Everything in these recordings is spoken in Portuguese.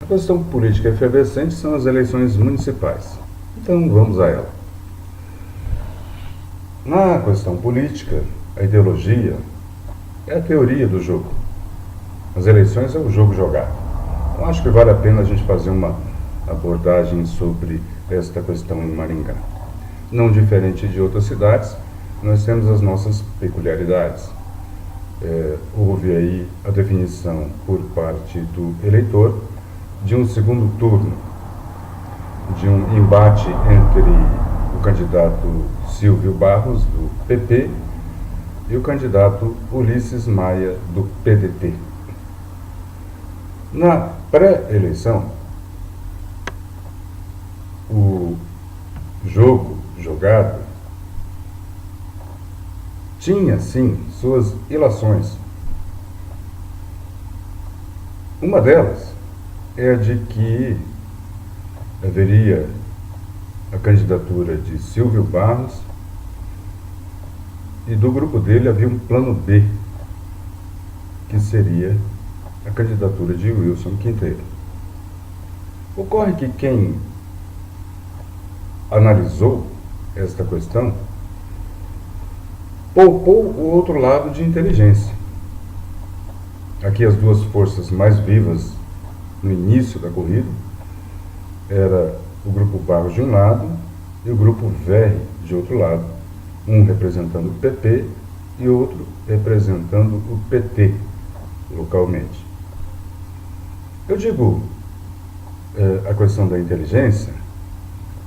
A questão política efervescente são as eleições municipais. Então vamos a ela. Na questão política, a ideologia é a teoria do jogo. As eleições é o jogo jogado. Então acho que vale a pena a gente fazer uma abordagem sobre esta questão em Maringá. Não diferente de outras cidades, nós temos as nossas peculiaridades. Houve aí a definição por parte do eleitor de um segundo turno, de um embate entre o candidato Silvio Barros, do PP, e o candidato Ulisses Maia, do PDT. Na pré-eleição, o jogo jogado tinha, sim, suas ilações. Uma delas é a de que haveria a candidatura de Silvio Barros e do grupo dele havia um plano B, que seria a candidatura de Wilson Quinteiro. Ocorre que quem analisou esta questão poupou o outro lado de inteligência. Aqui as duas forças mais vivas no início da corrida era o grupo Barros de um lado e o grupo VR de outro lado, um representando o PP e outro representando o PT localmente. Eu digo a questão da inteligência,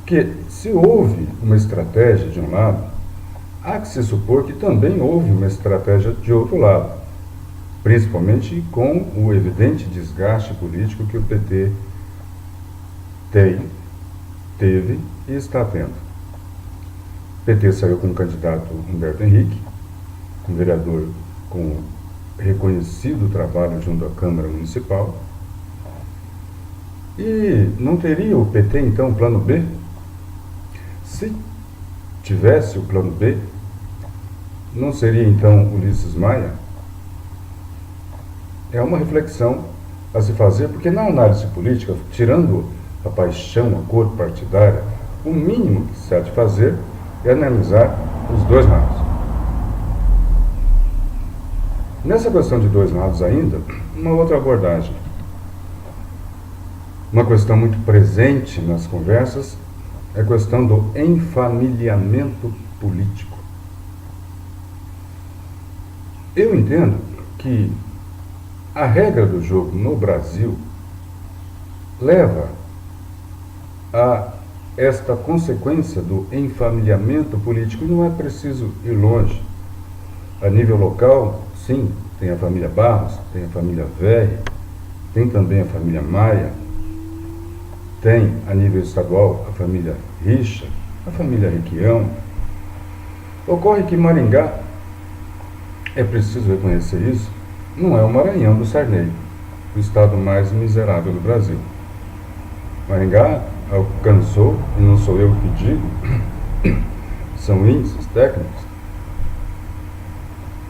que se houve uma estratégia de um lado, há que se supor que também houve uma estratégia de outro lado, principalmente com o evidente desgaste político que o PT teve e está tendo. O PT saiu com o candidato Humberto Henrique, um vereador com reconhecido trabalho junto à Câmara Municipal. E não teria o PT, então, plano B? Se tivesse o plano B, não seria, então, Ulisses Maia? É uma reflexão a se fazer, porque na análise política, tirando a paixão, a cor partidária, o mínimo que se há de fazer é analisar os dois lados. Nessa questão de dois lados ainda, uma outra abordagem. Uma questão muito presente nas conversas é a questão do enfamiliamento político. Eu entendo que a regra do jogo no Brasil leva a esta consequência do enfamiliamento político, e não é preciso ir longe. A nível local, sim, tem a família Barros, tem a família Verri, tem também a família Maia, tem a nível estadual a família Richa, a família Requião. Ocorre que Maringá, é preciso reconhecer isso, não é o Maranhão do Sarney, o estado mais miserável do Brasil. Maringá alcançou, e não sou eu que digo, são índices técnicos,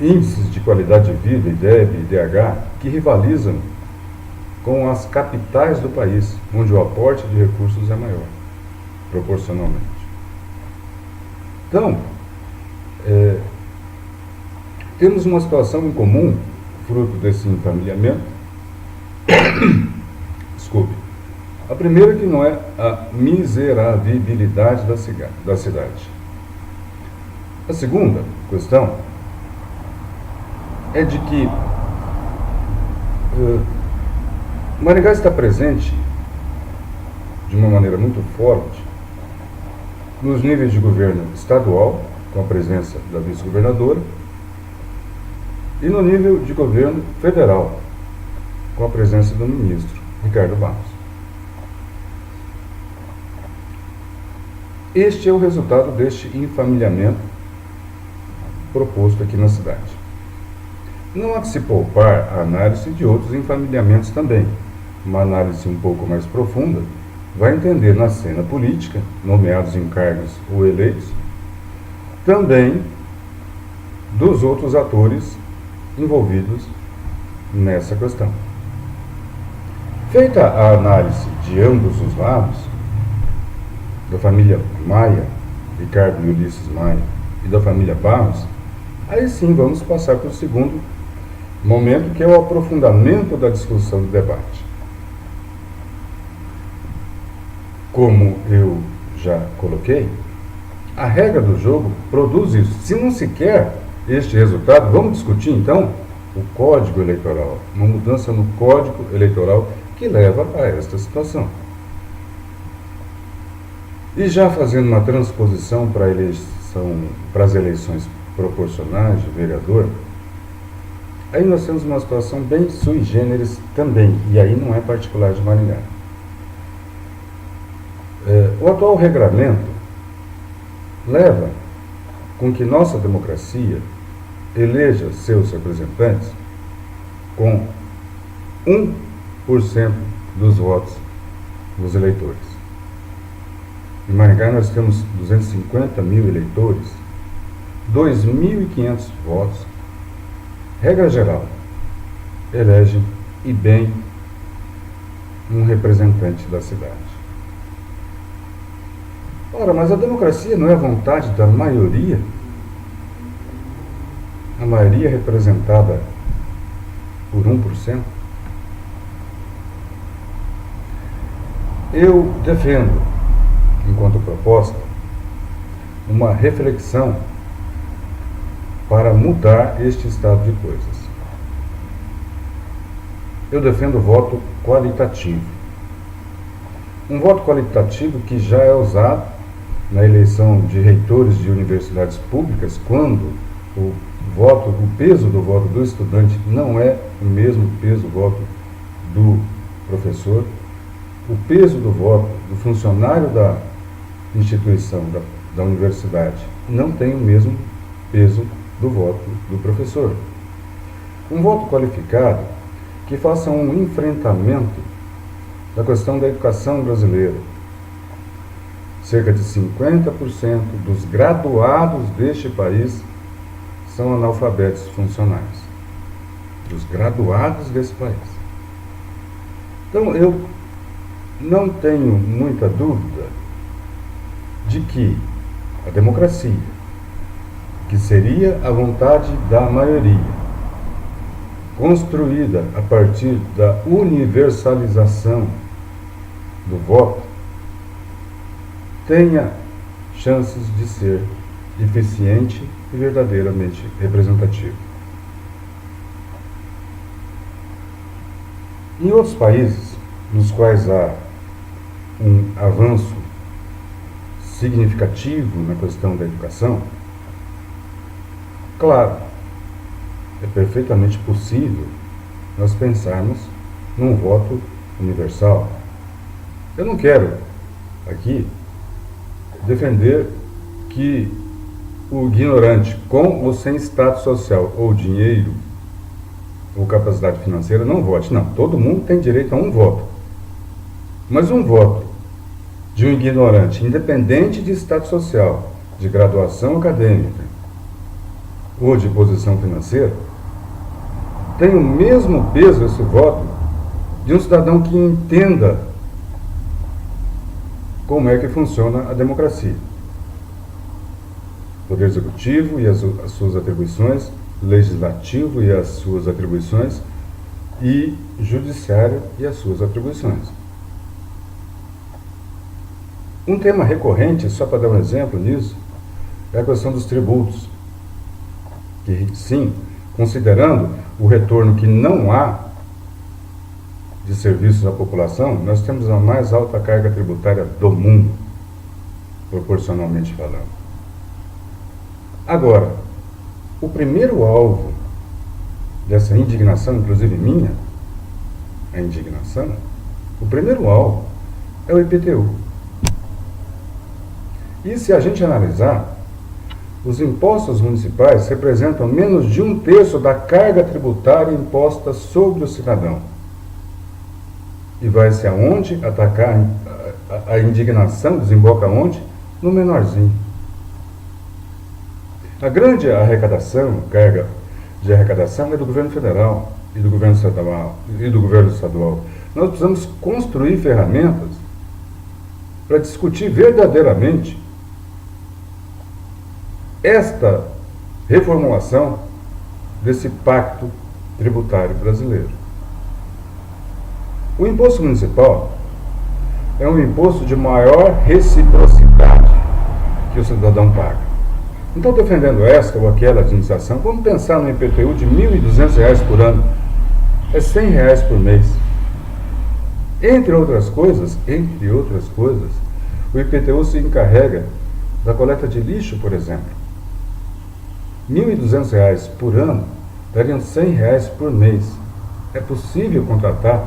índices de qualidade de vida, IDEB e IDH, que rivalizam com as capitais do país, onde o aporte de recursos é maior, proporcionalmente. Então, temos uma situação em comum, fruto desse enfamiliamento. Desculpe. A primeira que não é a miserabilidade da cidade. A segunda questão é de que Maringá está presente de uma maneira muito forte nos níveis de governo estadual, com a presença da vice-governadora, e no nível de governo federal, com a presença do ministro Ricardo Barros. Este é o resultado deste enfamiliamento proposto aqui na cidade. Não há que se poupar a análise de outros enfamiliamentos também. Uma análise um pouco mais profunda vai entender na cena política, nomeados em cargos ou eleitos, também dos outros atores envolvidos nessa questão. Feita a análise de ambos os lados, da família Maia, Ricardo e Ulisses Maia, e da família Barros, aí sim vamos passar para o segundo momento, que é o aprofundamento da discussão do debate. Como eu já coloquei, a regra do jogo produz isso. Se não se quer este resultado, vamos discutir então o Código Eleitoral, uma mudança no Código Eleitoral que leva a esta situação. E já fazendo uma transposição para as eleições proporcionais de vereador, aí nós temos uma situação bem sui generis também, e aí não é particular de Maringá. O atual regramento leva com que nossa democracia eleja seus representantes com 1% dos votos dos eleitores. Em Maringá nós temos 250 mil eleitores, 2.500 votos, regra geral, elegem e bem um representante da cidade. Ora, mas a democracia não é a vontade da maioria? A maioria representada por 1%? Eu defendo, enquanto proposta, uma reflexão para mudar este estado de coisas. Eu defendo o voto qualitativo. Um voto qualitativo que já é usado na eleição de reitores de universidades públicas, quando o peso do voto do estudante não é o mesmo peso do voto do professor, o peso do voto do funcionário da instituição, da universidade, não tem o mesmo peso do voto do professor. Um voto qualificado que faça um enfrentamento da questão da educação brasileira. Cerca de 50% dos graduados deste país são analfabetos funcionais. Dos graduados desse país. Então, eu não tenho muita dúvida de que a democracia, que seria a vontade da maioria, construída a partir da universalização do voto, tenha chances de ser eficiente e verdadeiramente representativo. Em outros países, nos quais há um avanço significativo na questão da educação, claro, é perfeitamente possível nós pensarmos num voto universal. Eu não quero aqui defender que o ignorante, com ou sem status social, ou dinheiro, ou capacidade financeira, não vote. Não, todo mundo tem direito a um voto. Mas um voto de um ignorante, independente de status social, de graduação acadêmica ou de posição financeira, tem o mesmo peso esse voto de um cidadão que entenda como é que funciona a democracia. Poder Executivo e as suas atribuições, Legislativo e as suas atribuições, e Judiciário e as suas atribuições. Um tema recorrente, só para dar um exemplo nisso, é a questão dos tributos. Que, sim, considerando o retorno que não há de serviços à população, nós temos a mais alta carga tributária do mundo, proporcionalmente falando. Agora, o primeiro alvo dessa indignação, inclusive minha, a indignação, o primeiro alvo é o IPTU. E se a gente analisar, os impostos municipais representam menos de 1/3 da carga tributária imposta sobre o cidadão. E vai-se aonde atacar a indignação, desemboca aonde? No menorzinho. A grande arrecadação, carga de arrecadação é do governo federal e do governo estadual. nós precisamos construir ferramentas para discutir verdadeiramente esta reformulação desse pacto tributário brasileiro. O imposto municipal é um imposto de maior reciprocidade que o cidadão paga. Então, defendendo esta ou aquela administração, vamos pensar no IPTU de R$ 1.200 por ano. É R$ 100 por mês. Entre outras coisas, o IPTU se encarrega da coleta de lixo, por exemplo. R$ 1.200 por ano dariam R$ 100 por mês. É possível contratar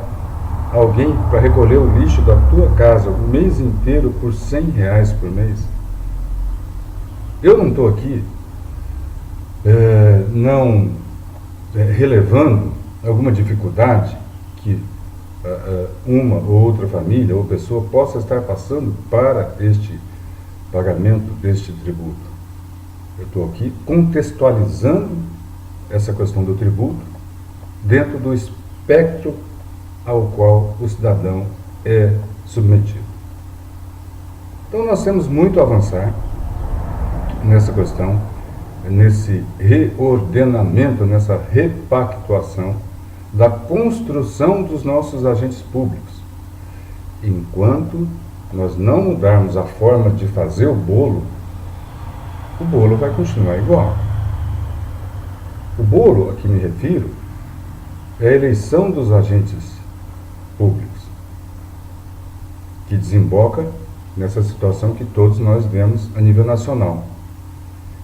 alguém para recolher o lixo da tua casa o mês inteiro por R$ 100 por mês? Eu não estou aqui relevando alguma dificuldade que uma ou outra família ou pessoa possa estar passando para este pagamento deste tributo. Eu estou aqui contextualizando essa questão do tributo dentro do espectro ao qual o cidadão é submetido. Então nós temos muito a avançar nessa questão, nesse reordenamento, nessa repactuação da construção dos nossos agentes públicos. Enquanto nós não mudarmos a forma de fazer o bolo vai continuar igual. O bolo a que me refiro é a eleição dos agentes públicos, que desemboca nessa situação que todos nós vemos a nível nacional.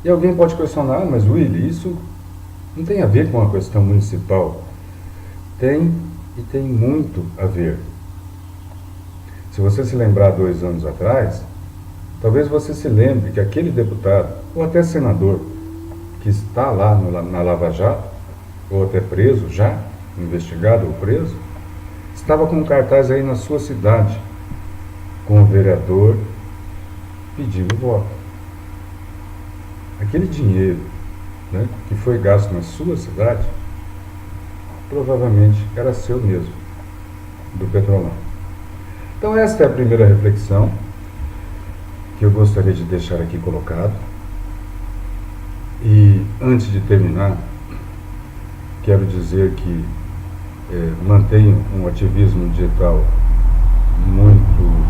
E alguém pode questionar, mas Willy, isso não tem a ver com a questão municipal. Tem, e tem muito a ver. Se você se lembrar 2 anos atrás, talvez você se lembre que aquele deputado, ou até senador, que está lá na Lava Jato, ou até preso já, investigado ou preso, estava com um cartaz aí na sua cidade, com o vereador pedindo voto. Aquele dinheiro, né, que foi gasto na sua cidade, provavelmente era seu mesmo, do Petrolão. Então esta é a primeira reflexão que eu gostaria de deixar aqui colocado. E antes de terminar, quero dizer que mantenho um ativismo digital muito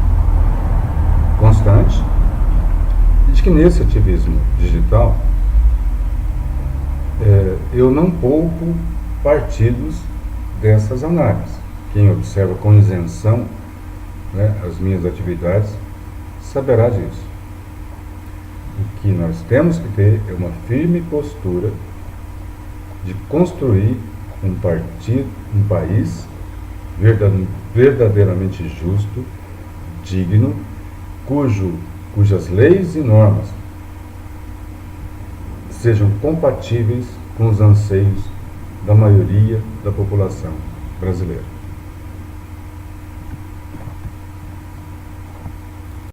constante, e de que nesse ativismo digital eu não poupo partidos dessas análises. Quem observa com isenção, né, as minhas atividades saberá disso. O que nós temos que ter é uma firme postura de construir um país verdadeiramente justo, digno, cujas leis e normas sejam compatíveis com os anseios da maioria da população brasileira.